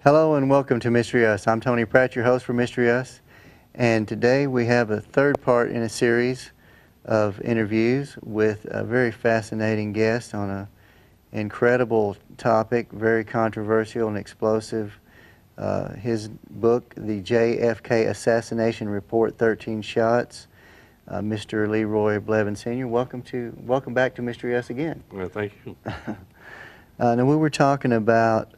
Hello and welcome to Mystery Us. I'm Tony Pratt, your host for Mystery Us, and today we have a third part in a series of interviews with a very fascinating guest on an incredible topic, very controversial and explosive. His book, The JFK Assassination Report, 13 Shots. Mr. Leroy Blevins Sr., welcome back to Mystery Us again. Well, thank you. Now we were talking about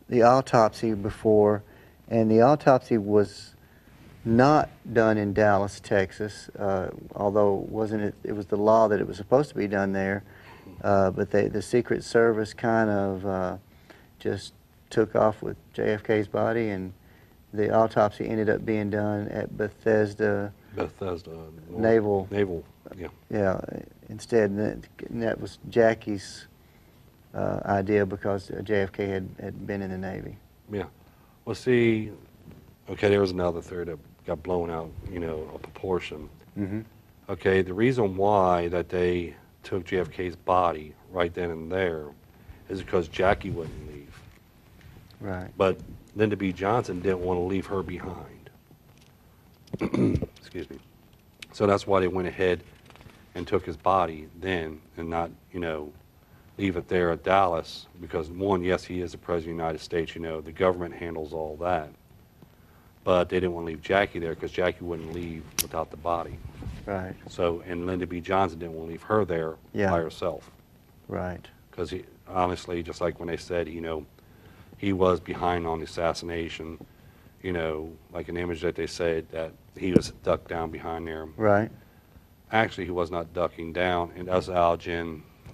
the autopsy before, and the autopsy was not done in Dallas, Texas, although it was the law that it was supposed to be done there, but the Secret Service kind of just took off with JFK's body, and the autopsy ended up being done at Bethesda Naval, yeah, instead, and that was Jackie's idea because JFK had been in the Navy. Yeah. Well, see, okay, there was another theory that got blown out, of proportion. Mm-hmm. Okay, the reason why that they took JFK's body right then and there is because Jackie wouldn't leave. Right. But Lyndon B. Johnson didn't want to leave her behind. Excuse me. So that's why they went ahead and took his body then and not, leave it there at Dallas, because one, yes, he is the President of the United States, the government handles all that. But they didn't want to leave Jackie there because Jackie wouldn't leave without the body. Right. So, and Lyndon B. Johnson didn't want to leave her there by herself. Right. Because he, honestly, just like when they said, he was behind on the assassination, like an image that they said that he was ducked down behind there. Right. Actually, he was not ducking down, and that's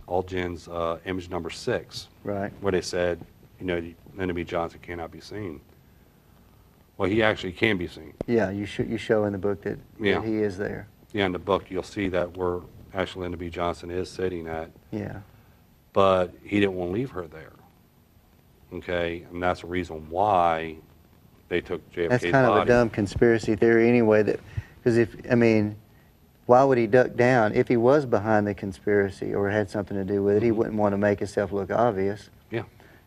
Algin's image number 6, right, where they said, Lyndon B. Johnson cannot be seen. Well, he actually can be seen. Yeah, you show in the book that he is there. Yeah, in the book you'll see that where actually Lyndon B. Johnson is sitting at. Yeah. But he didn't want to leave her there. Okay, and that's the reason why they took JFK's body. That's kind of a dumb conspiracy theory anyway. Because why would he duck down if he was behind the conspiracy or had something to do with it? He wouldn't want to make himself look obvious. Yeah.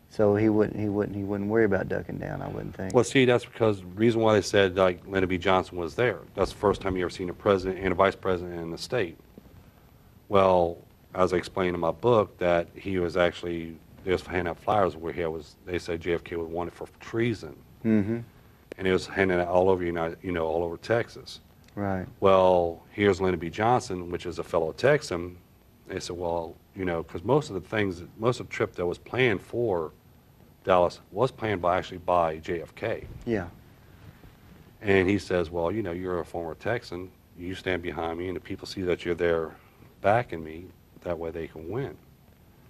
So he wouldn't worry about ducking down, I wouldn't think. Well, see, that's because the reason why they said like Lyndon B. Johnson was there. That's the first time you ever seen a president and a vice president in the state. Well, as I explained in my book, that he was actually, they was handing out flyers where they said JFK was wanted for treason. Mm-hmm. And it was handing out all over all over Texas. Right. Well, here's Lyndon B. Johnson, which is a fellow Texan. They said, well, because most of the trip that was planned for Dallas was planned by JFK. Yeah. And he says, well, you're a former Texan. You stand behind me, and the people see that you're there backing me. That way they can win.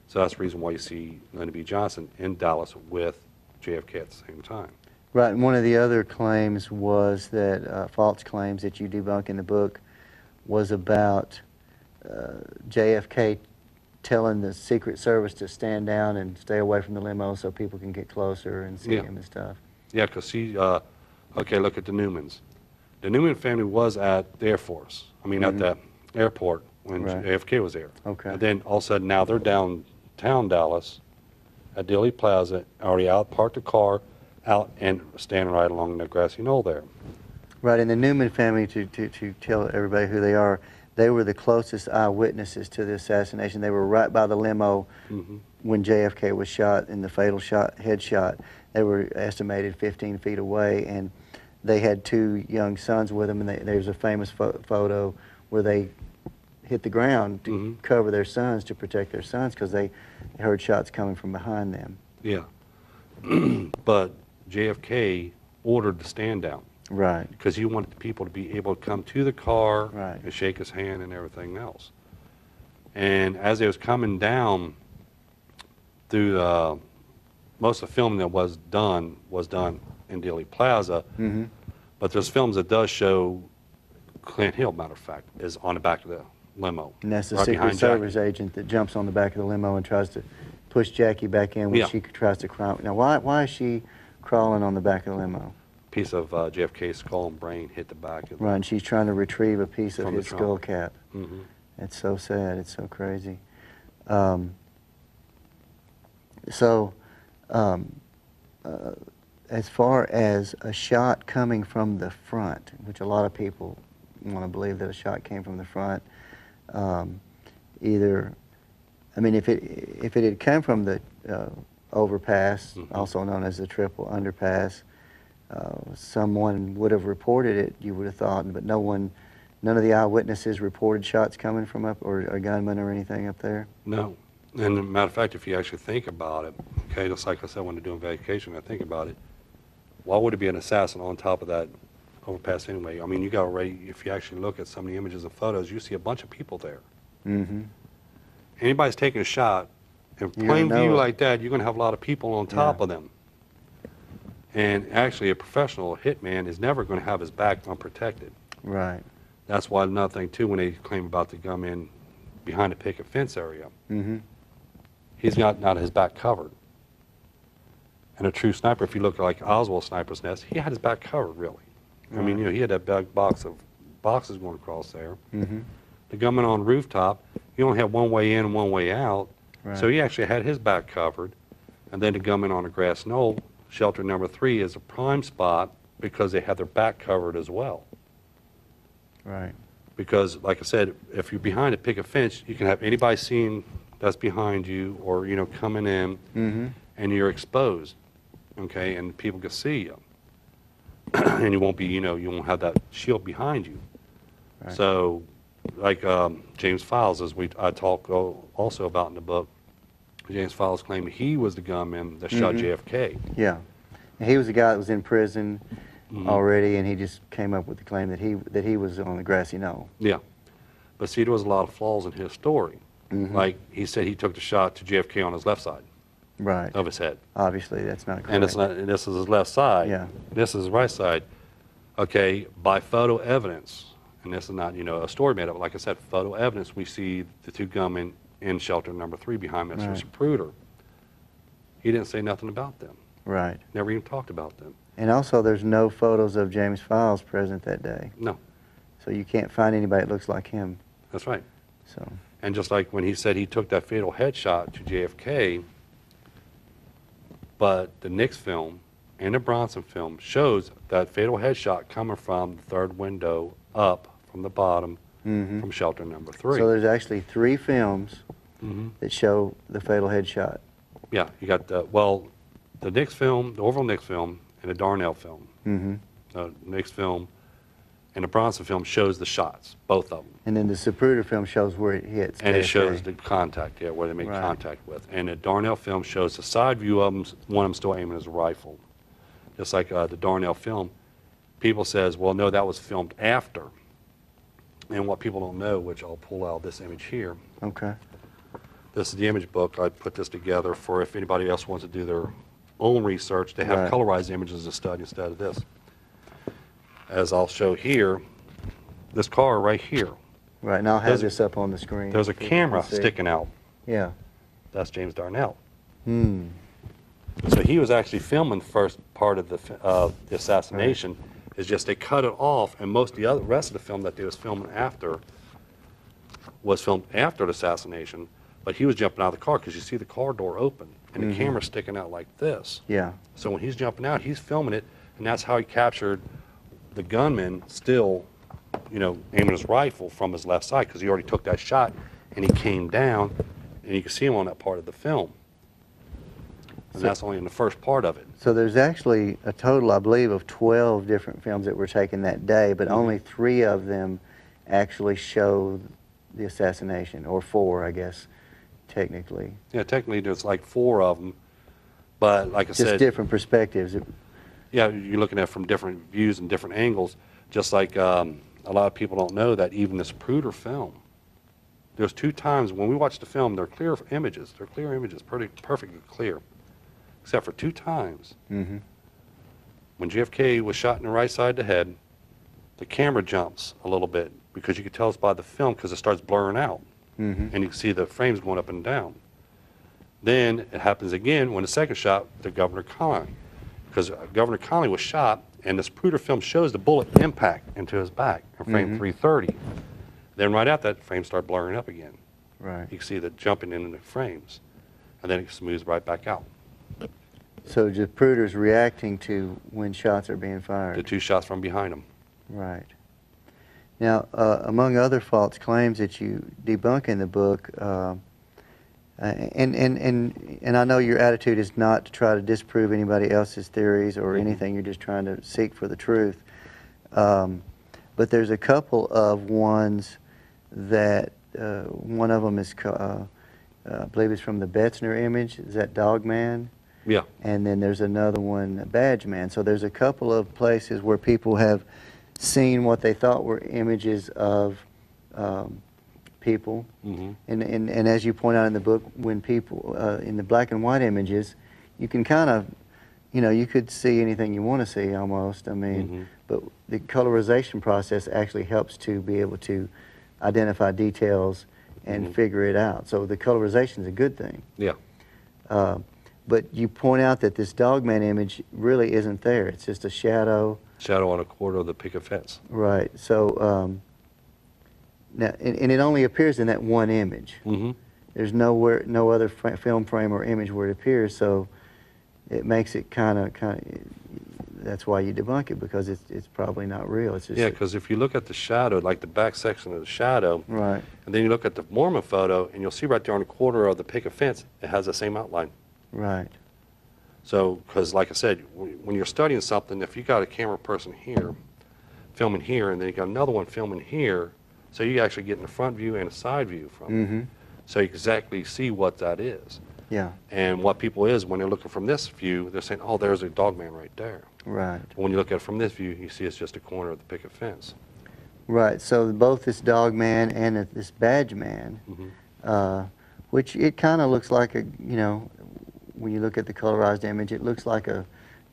So that's the reason why you see Lyndon B. Johnson in Dallas with JFK at the same time. Right, and one of the other claims was that, false claims that you debunk in the book, was about JFK telling the Secret Service to stand down and stay away from the limo so people can get closer and see him and stuff. Yeah, because okay, look at the Newmans. The Newman family was at the Air Force, at the airport when JFK was there. Okay. And then all of a sudden now they're downtown Dallas at Dealey Plaza, already out, parked the car, out and standing right along the grassy knoll there. Right, and the Newman family, to tell everybody who they are, they were the closest eyewitnesses to the assassination. They were right by the limo when JFK was shot in the fatal headshot. They were estimated 15 feet away, and they had 2 young sons with them, and there's a famous photo where they hit the ground to cover their sons, to protect their sons, because they heard shots coming from behind them. Yeah. But JFK ordered the stand down. Right. Because he wanted the people to be able to come to the car and shake his hand and everything else. And as it was coming down through most of the filming that was done in Dealey Plaza. But there's films that does show Clint Hill, matter of fact, is on the back of the limo. And that's the Secret Service agent that jumps on the back of the limo and tries to push Jackie back in when she tries to crawl. Now, why is she crawling on the back of the limo? Piece of JFK's skull and brain hit the back of the Right, and she's trying to retrieve a piece of his skull cap. It's so sad. It's so crazy. as far as a shot coming from the front, which a lot of people want to believe that a shot came from the front, either, I mean, if it had come from the overpass, also known as the triple underpass, someone would have reported it, you would have thought, but none of the eyewitnesses reported shots coming from up, or a gunman or anything up there? No. And as a matter of fact, if you actually think about it, okay, just like I said when you're doing vacation, I think about it, why would it be an assassin on top of that overpass anyway? I mean, you got already, if you actually look at some of the images and photos, you see a bunch of people there. Anybody's taking a shot, in plain view like that, you're going to have a lot of people on top of them. And actually, a professional hitman is never going to have his back unprotected. Right. That's why another thing, too, when they claim about the gunman behind a picket fence area, he's got not his back covered. And a true sniper, if you look like Oswald's sniper's nest, he had his back covered, really. I mean, you know, he had that big box of boxes going across there. The gunman on the rooftop, he only had one way in and one way out, so he actually had his back covered. And then the gunman on the grass knoll, shelter number 3, is a prime spot because they had their back covered as well. Right. Because, like I said, if you're behind a picket fence, you can have anybody seen that's behind you, or, you know, coming in, and you're exposed, okay, and people can see you. And you won't be, you know, you won't have that shield behind you. Right. So, like James Files, as I talk also about in the book, James Files claimed he was the gunman that shot JFK. Yeah. And he was the guy that was in prison already, and he just came up with the claim that he was on the grassy knoll. Yeah. But see, there was a lot of flaws in his story. Like, he said he took the shot to JFK on his left side of his head. Obviously, that's not correct. And it's not, and this is his left side. Yeah. This is his right side. Okay, by photo evidence, and this is not, you know, a story made up, like I said, photo evidence, we see the 2 gunmen in shelter number 3 behind Mr. Zapruder. He didn't say nothing about them. Right. Never even talked about them. And also, there's no photos of James Files present that day. No. So you can't find anybody that looks like him. That's right. So. And just like when he said he took that fatal headshot to JFK, but the Nix film and the Bronson film shows that fatal headshot coming from the 3rd window up from the bottom from shelter number 3. So there's actually 3 films that show the fatal headshot. Yeah, you got the, well, the Nix film, the Orville Nix film, and the Darnell film. The Nix film and the Bronson film shows the shots, both of them. And then the Zapruder film shows where it hits. And it shows the contact, yeah, where they make contact with. And the Darnell film shows the side view of them, one of them still aiming his rifle. Just like the Darnell film, people says, well, no, that was filmed after. And what people don't know, which I'll pull out this image here. Okay. This is the image book. I put this together for if anybody else wants to do their own research. They have colorized images to study instead of this. As I'll show here, this car right here. Right, and I'll have this up on the screen. There's a camera sticking out. Yeah. That's James Darnell. So he was actually filming the first part of the assassination. It's just they cut it off, and most of the rest of the film that they was filming after was filmed after the assassination. But he was jumping out of the car because you see the car door open, and the camera sticking out like this. Yeah. So when he's jumping out, he's filming it, and that's how he captured the gunman still, you know, aiming his rifle from his left side because he already took that shot, and he came down, and you can see him on that part of the film. And that's only in the first part of it. So there's actually a total, I believe, of 12 different films that were taken that day, but only 3 of them actually show the assassination, or 4, I guess, technically. Yeah, technically there's like 4 of them, but like I said, just different perspectives. Yeah, you're looking at it from different views and different angles. Just like a lot of people don't know that even this Zapruder film, there's 2 times when we watch the film, they're clear images. They're clear images, perfectly clear, except for 2 times. When JFK was shot in the right side of the head, the camera jumps a little bit because you can tell it's by the film because it starts blurring out, and you can see the frames going up and down. Then it happens again when the second shot to Governor Connolly, because Governor Connolly was shot, and this Zapruder film shows the bullet impact into his back in frame 330. Then right after that, frames start blurring up again. Right. You can see the jumping in the frames, and then it smooths right back out. So Zapruder's reacting to when shots are being fired. The 2 shots from behind him. Right. Now, among other false claims that you debunk in the book, and I know your attitude is not to try to disprove anybody else's theories or anything. You're just trying to seek for the truth. But there's a couple of ones that one of them is, I believe it's from the Betzner image. Is that Dog Man? Yeah. And then there's another one, Badge Man. So there's a couple of places where people have seen what they thought were images of people. And as you point out in the book, when people, in the black and white images, you can kind of, you know, you could see anything you want to see almost. I mean, but the colorization process actually helps to be able to identify details and figure it out. So the colorization is a good thing. Yeah. But you point out that this Dogman image really isn't there. It's just a shadow. Shadow on a quarter of the picket fence. Right. So now, and it only appears in that one image. There's nowhere, no other film frame or image where it appears. So it makes it kind of. That's why you debunk it, because it's probably not real. It's just, yeah, because if you look at the shadow, like the back section of the shadow, right, and then you look at the Mormon photo, and you'll see right there on the corner of the picket fence, it has the same outline. right, So, because like I said, when you're studying something, if you got a camera person here, filming here, and then you got another one filming here, so you actually get in the front view and a side view from it. So you exactly see what that is. yeah, And what people is, when they're looking from this view, they're saying, oh, there's a Dogman right there. right, But when you look at it from this view, you see it's just a corner of the picket fence. right. So both this Dogman and this Badge Man, which it kind of looks like a, you know, when you look at the colorized image, it looks like a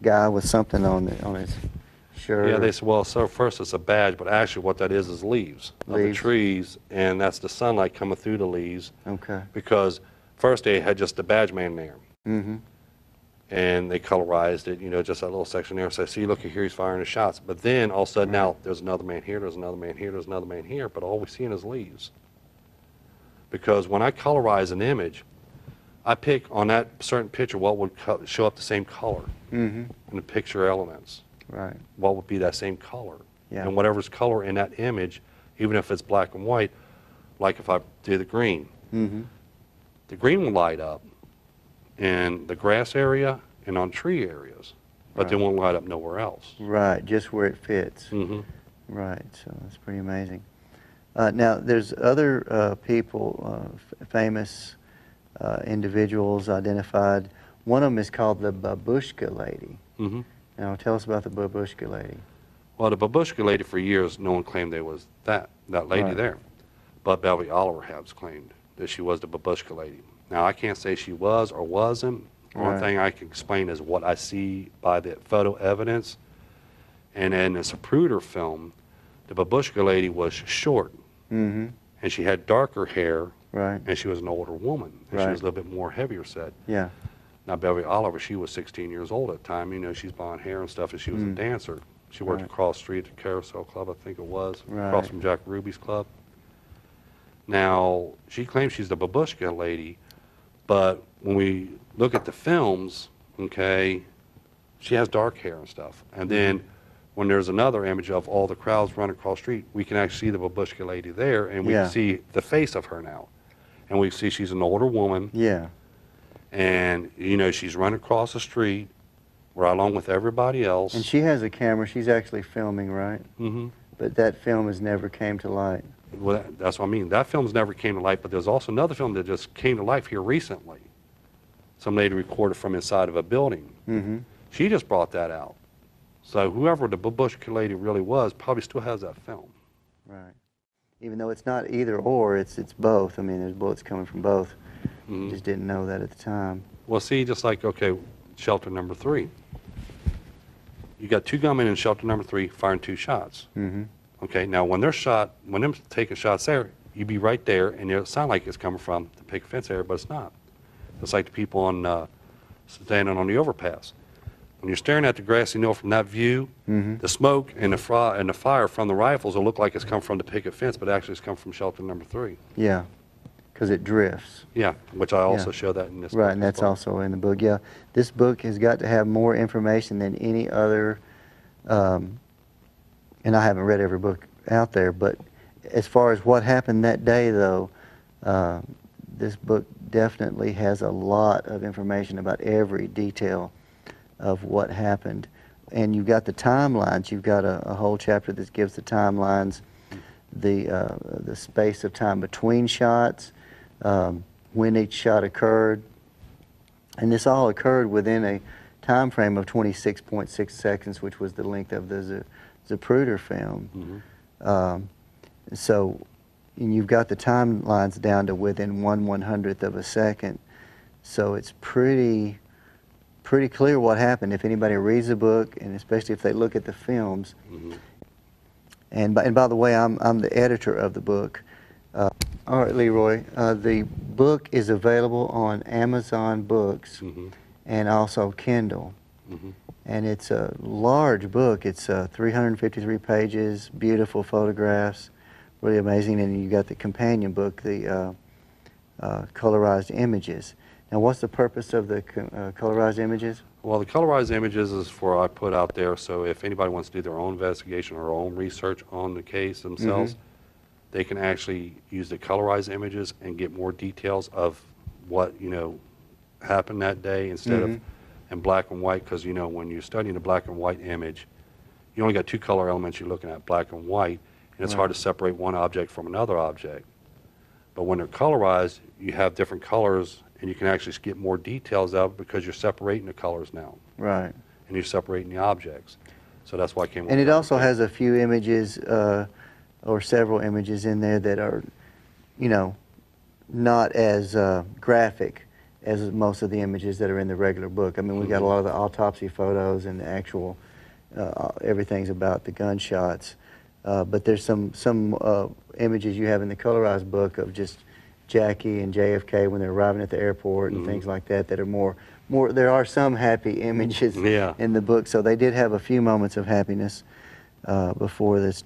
guy with something on his shirt. Yeah, they said, well, so first it's a badge, but actually what that is leaves of the Leaves. trees, and that's the sunlight coming through the leaves. Okay. Because first they had just the Badge Man there. And they colorized it, you know, just that little section there. So see, look here, he's firing the shots. But then all of a sudden now there's another man here, there's another man here, there's another man here, but all we're seeing is leaves. Because when I colorize an image, I pick on that certain picture what would show up the same color in the picture elements. Right. What would be that same color. Yeah. And whatever's color in that image, even if it's black and white, like if I do the green, the green will light up in the grass area and on tree areas, but they won't light up nowhere else. Right, just where it fits. Right, so that's pretty amazing. Now, there's other people, famous individuals identified. One of them is called the Babushka Lady. Now, tell us about the Babushka Lady. Well, the Babushka Lady, for years, no one claimed there was that lady there. But Beverly Oliver has claimed that she was the Babushka Lady. Now, I can't say she was or wasn't. One thing I can explain is what I see by the photo evidence. And in the Zapruder film, the Babushka Lady was short. And she had darker hair. Right. And she was an older woman. And she was a little bit more heavier set. Yeah. Now, Beverly Oliver, she was 16 years old at the time. You know, she's blonde hair and stuff, and she was a dancer. She worked across the street at the Carousel Club, I think it was, across from Jack Ruby's club. Now, she claims she's the Babushka Lady, but when we look at the films, okay, she has dark hair and stuff. And then when there's another image of all the crowds running across the street, we can actually see the Babushka Lady there, and we can see the face of her now. And we see she's an older woman. Yeah. And, you know, she's running across the street right along with everybody else. And she has a camera. She's actually filming, right? But that film has never came to light. Well, that's what I mean. That film's never came to light, but there's also another film that just came to life here recently. Some lady recorded from inside of a building. She just brought that out. So whoever the Babushka Lady really was probably still has that film. Right. Even though it's not either or, it's both. I mean, there's bullets coming from both. Just didn't know that at the time. Well, see, just like, okay, shelter number 3. You got 2 gunmen in shelter number 3 firing 2 shots. Okay, now when they're shot, when they're taking shots there, you'd be right there, and it'll sound like it's coming from the picket fence area, but it's not. It's like the people on standing on the overpass. When you're staring at the grassy knoll from that view, the smoke and the fire from the rifles will look like it's come from the picket fence, but actually it's come from shelter number 3. Yeah, because it drifts. Yeah, which I also Yeah. show that in this book Right, and as that's well. also in the book. Yeah, this book has got to have more information than any other, and I haven't read every book out there, but as far as what happened that day, though, this book definitely has a lot of information about every detail of what happened. And you've got the timelines. You've got a whole chapter that gives the timelines, the space of time between shots, when each shot occurred. And this all occurred within a time frame of 26.6 seconds, which was the length of the Zapruder film. So, and you've got the timelines down to within 1/100th of a second. So it's pretty clear what happened if anybody reads the book, and especially if they look at the films. And by the way, I'm the editor of the book. All right, Leroy, the book is available on Amazon Books and also Kindle. And it's a large book. It's 353 pages, beautiful photographs, really amazing. And you got the companion book, the Colorized Images. Now, what's the purpose of the Colorized Images? Well, the Colorized Images is for I put out there, so if anybody wants to do their own investigation or own research on the case themselves, they can actually use the Colorized Images and get more details of what, happened that day instead of in black and white, because, when you're studying a black and white image, you only got two color elements you're looking at, black and white, and it's hard to separate one object from another object. But when they're colorized, you have different colors, and you can actually get more details out because you're separating the colors now. Right. And you're separating the objects. So that's why I came up And with it that also one. has a few images or several images in there that are, not as graphic as most of the images that are in the regular book. I mean, we got a lot of the autopsy photos and the actual, everything's about the gunshots. But there's some images you have in the colorized book of just Jackie and JFK when they're arriving at the airport and things like that are more, there are some happy images in the book. So they did have a few moments of happiness before this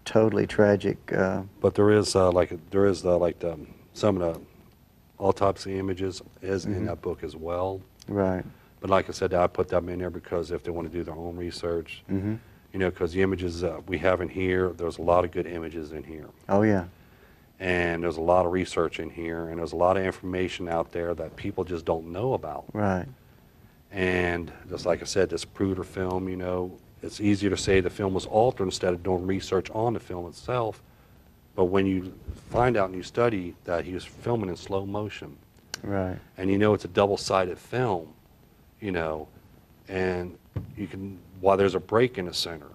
totally tragic. But there is some of the autopsy images is in that book as well. Right. But like I said, I put them in there because if they want to do their own research, because the images we have in here, there's a lot of good images in here. Oh, yeah. And there's a lot of research in here, and there's a lot of information out there that people just don't know about. Right. And just like I said, this Zapruder film, it's easier to say the film was altered instead of doing research on the film itself. But when you find out and you study that he was filming in slow motion, right, and it's a double-sided film, and you can, while there's a break in the center,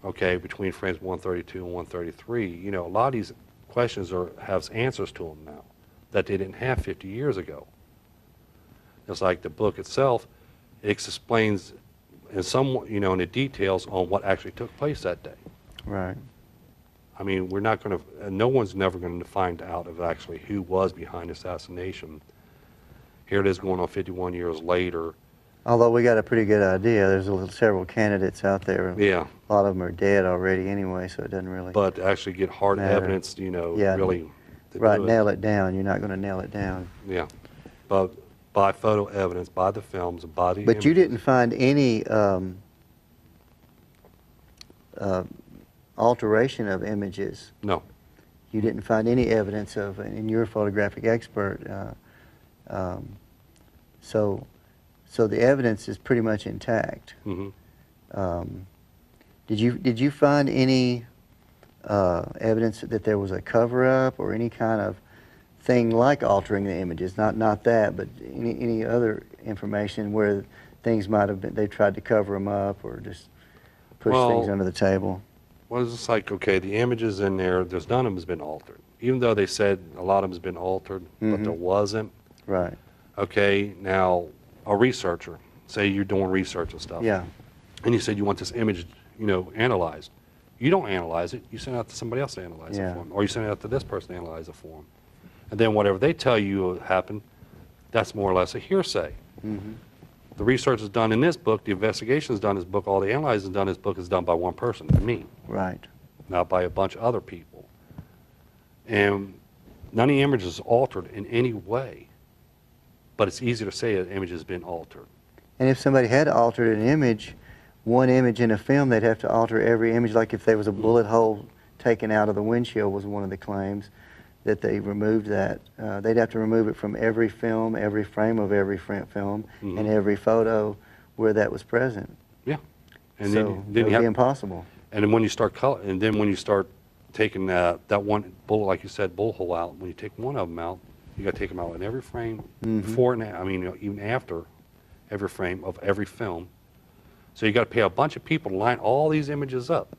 okay, between frames 132 and 133, a lot of these questions have answers to them now that they didn't have 50 years ago. It's like the book itself, it explains in some, in the details on what actually took place that day. right. I mean, we're not going to, no one's never going to find out of actually who was behind the assassination. Here it is going on 51 years later. Although we got a pretty good idea. There's several candidates out there. Yeah. A lot of them are dead already anyway, so it doesn't really But to actually get hard matter. Evidence, Yeah, really. Right, nail it down. You're not going to nail it down. Yeah. But by photo evidence, by the films, by the But images. you didn't find any alteration of images. No. You didn't find any evidence of, and you're a photographic expert, so the evidence is pretty much intact. Did you find any evidence that there was a cover-up or any kind of thing like altering the images? Not that, but any other information where things might have been, they tried to cover them up or just push things under the table? Well, it's just like, okay, the images in there, there's none of them has been altered. Even though they said a lot of them has been altered, but there wasn't. Right. Okay, now a researcher, say you're doing research and stuff. Yeah. And you said you want this image, analyzed. You don't analyze it. You send it out to somebody else to analyze it for them. Or you send it out to this person to analyze it for them. And then whatever they tell you happened, that's more or less a hearsay. The research is done in this book, the investigation is done in this book, all the analyzing is done in this book is done by one person, me. Right. Not by a bunch of other people. And none of the image is altered in any way, but it's easy to say an image has been altered. And if somebody had altered an image, one image in a film, they'd have to alter every image. Like if there was a bullet hole taken out of the windshield was one of the claims, that they removed that. They'd have to remove it from every film, every frame of every film, and every photo where that was present. Yeah. And So then it would be impossible. And then when you start taking that one bullet, like you said, bullet hole out, when you take one of them out, you got to take them out in every frame, before and I mean, even after every frame of every film. So you got to pay a bunch of people to line all these images up,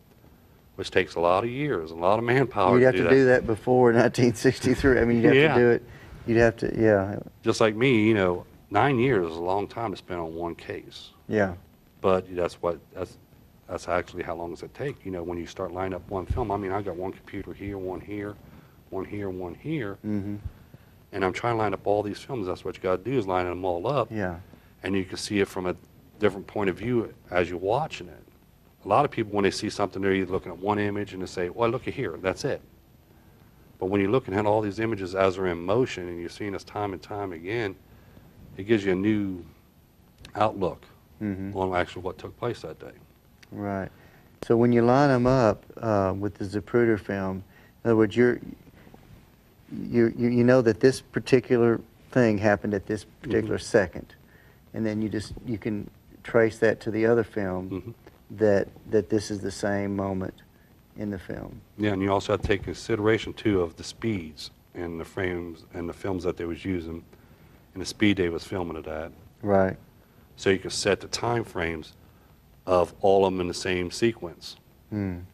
which takes a lot of years, a lot of manpower. You'd have to do that before 1963. I mean, you'd have to do it. You'd have to, yeah. Just like me, you know, 9 years is a long time to spend on one case. Yeah. But that's actually how long does it take, you know, when you start lining up one film. I mean, I got one computer here, one here, one here, one here, and I'm trying to line up all these films. That's what you got to do, is line them all up. Yeah. And you can see it from a different point of view as you're watching it. A lot of people, when they see something, they're either looking at one image and they say, well, look at here, that's it. But when you're looking at all these images as they're in motion and you're seeing this time and time again, it gives you a new outlook on actually what took place that day. Right. So when you line them up with the Zapruder film, in other words, you know that this particular thing happened at this particular second, and then you can trace that to the other film, that this is the same moment in the film. Yeah, and you also have to take consideration too of the speeds and the frames and the films that they was using, and the speed they was filming it at. Right. So you can set the time frames of all of them in the same sequence.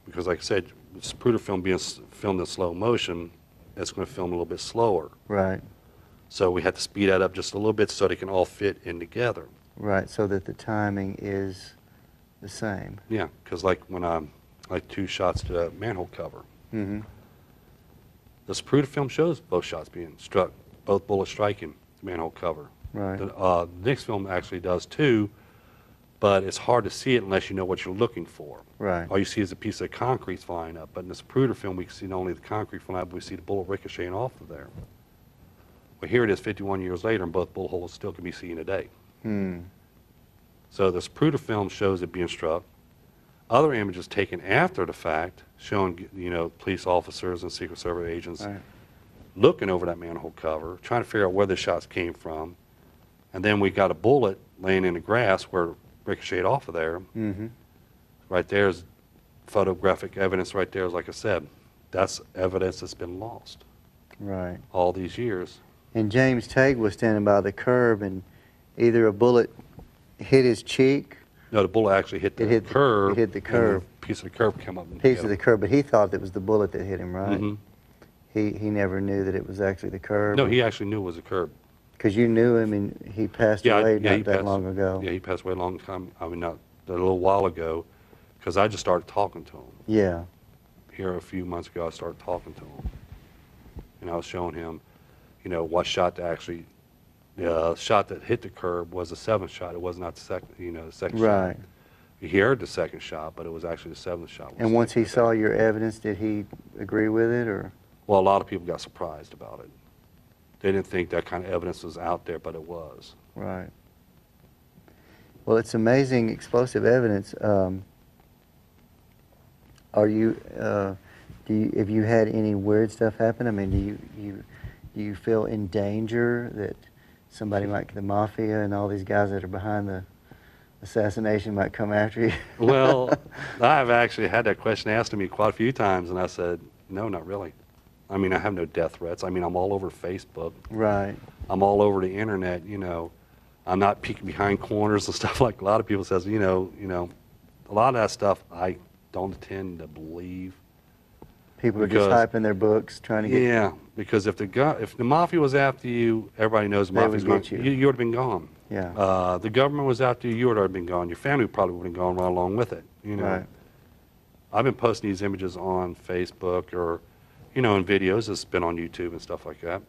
Because like I said, Zapruder film being filmed in slow motion, it's going to film a little bit slower. Right. So we had to speed that up just a little bit so they can all fit in together. Right, so that the timing is the same. Yeah, because like when like 2 shots to that manhole cover. The Zapruder film shows both shots being struck, both bullets striking the manhole cover. Right. The next film actually does too, but it's hard to see it unless you know what you're looking for. Right. All you see is a piece of concrete flying up. But in the Zapruder film, we can see not only the concrete flying up, but we see the bullet ricocheting off of there. Well, here it is 51 years later, and both bullet holes still can be seen today. So the Zapruder film shows it being struck. Other images taken after the fact, showing, you know, police officers and Secret Service agents looking over that manhole cover, trying to figure out where the shots came from. And then we got a bullet laying in the grass where it ricocheted off of there. Right there's photographic evidence right there, like I said. That's evidence that's been lost. Right. All these years. And James Tague was standing by the curb, and either a bullet hit his cheek. No, the bullet actually hit the curb. It hit the curb. A piece of the curb came up. And Piece of the curb, but he thought it was the bullet that hit him, right? He never knew that it was actually the curb. No, he actually knew it was a curb. Because you knew him, and he passed away not that long ago. Yeah, he passed away a long time. I mean, not a little while ago, because I just started talking to him. Yeah. Here a few months ago, I started talking to him, and I was showing him, you know, what shot to actually. The shot that hit the curb was the 7th shot. It was not the second, you know, the second shot. Right. He heard the 2nd shot, but it was actually the 7th shot. And once he saw your evidence, did he agree with it, or? Well, a lot of people got surprised about it. They didn't think that kind of evidence was out there, but it was. Right. Well, it's amazing, explosive evidence. Have you had any weird stuff happen? I mean, do you feel in danger that somebody like the mafia and all these guys that are behind the assassination might come after you? Well, I've actually had that question asked of me quite a few times, and I said, no, not really. I mean, I have no death threats. I mean, I'm all over Facebook. Right. I'm all over the internet, you know. I'm not peeking behind corners and stuff like a lot of people says, you know, a lot of that stuff I don't tend to believe. People are just hyping their books, trying to get... Yeah, because if the mafia was after you, everybody knows the mafia's going to... You would have been gone. Yeah. The government was after you, you would have been gone. Your family probably would have gone right along with it, you know. Right. I've been posting these images on Facebook or, you know, in videos. It's been on YouTube and stuff like that.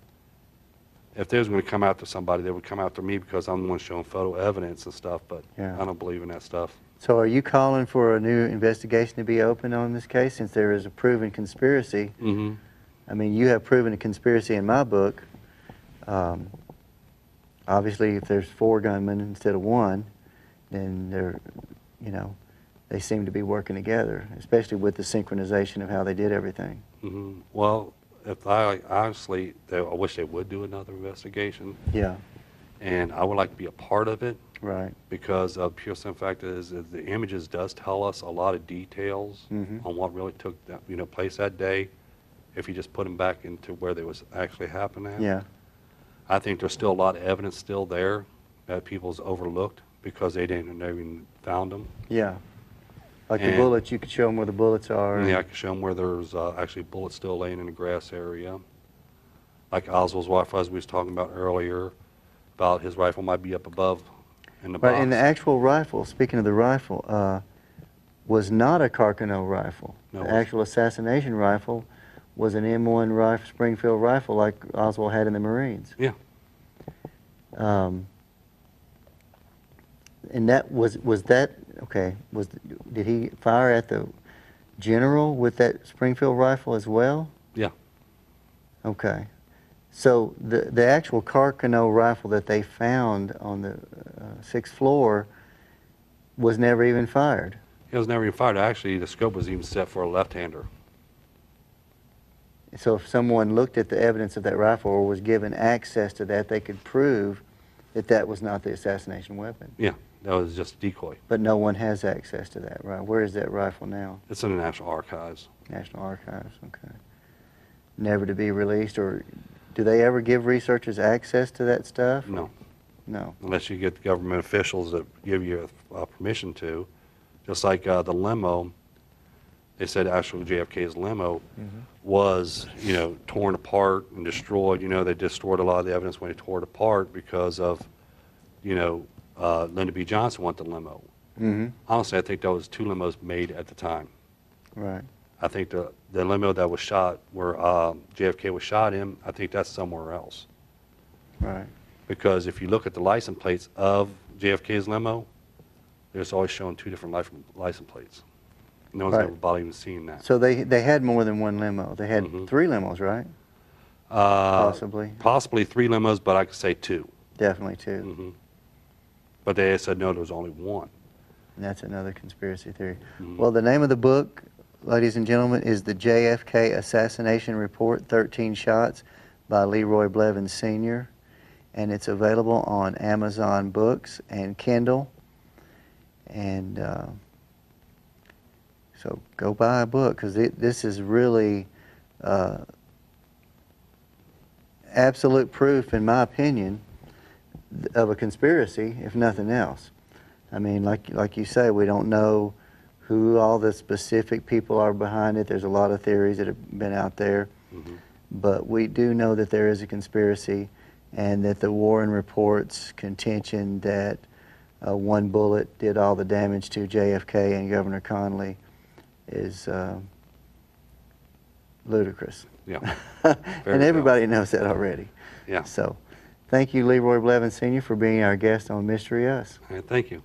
If they was going to come after somebody, they would come after me because I'm the one showing photo evidence and stuff, but I don't believe in that stuff. So are you calling for a new investigation to be opened on this case, since there is a proven conspiracy I mean, you have proven a conspiracy in my book. Obviously, if there's 4 gunmen instead of 1, then they're, you know, they seem to be working together, especially with the synchronization of how they did everything. Well, if I honestly, I wish they would do another investigation. Yeah. And I would like to be a part of it. Right. Because of pure simple fact is that the images does tell us a lot of details on what really took that, place that day. If you just put them back into where they was actually happening. Yeah. I think there's still a lot of evidence still there that people's overlooked because they didn't even found them. Yeah. Like the bullets, you could show them where the bullets are. Yeah, I could show them where there's actually bullets still laying in the grass area. Like Oswald's wife, as we was talking about earlier, about his rifle might be up above in the box. Right, and the actual rifle, speaking of the rifle, was not a Carcano rifle. No, the actual assassination rifle was an M1 rifle, Springfield rifle like Oswald had in the Marines. Yeah. And that was that, okay, did he fire at the general with that Springfield rifle as well? Yeah. Okay. So the actual Carcano rifle that they found on the 6th floor was never even fired. It was never even fired. Actually, the scope was even set for a left-hander. So if someone looked at the evidence of that rifle or was given access to that, they could prove that that was not the assassination weapon. Yeah, that was just a decoy. But no one has access to that, right? Where is that rifle now? It's in the National Archives. National Archives, okay. Never to be released, or do they ever give researchers access to that stuff? No. No. Unless you get government officials that give you permission to. Just like the limo, they said actually JFK's limo was, torn apart and destroyed. They destroyed a lot of the evidence when they tore it apart because of, Lyndon B. Johnson wanted the limo. Honestly, I think that was 2 limos made at the time. Right. I think the limo that was shot, where JFK was shot in, I think that's somewhere else. Right. Because if you look at the license plates of JFK's limo, there's always showing 2 different license plates. No one's ever bothered even seeing that. So they had more than 1 limo. They had 3 limos, right? Possibly. Possibly 3 limos, but I could say 2. Definitely 2. But they said no, there was only 1. And that's another conspiracy theory. Well, the name of the book, ladies and gentlemen, is The JFK Assassination Report, 13 Shots by Leroy Blevins Sr. And it's available on Amazon Books and Kindle. And so go buy a book, because this is really absolute proof, in my opinion, of a conspiracy, if nothing else. I mean, like you say, we don't know who all the specific people are behind it. There's a lot of theories that have been out there. But we do know that there is a conspiracy, and that the Warren reports contention that 1 bullet did all the damage to JFK and Governor Connally is ludicrous. Yeah. And everybody knows that already. Yeah. So thank you, Leroy Blevins Sr., for being our guest on Mystery Us. All right, thank you.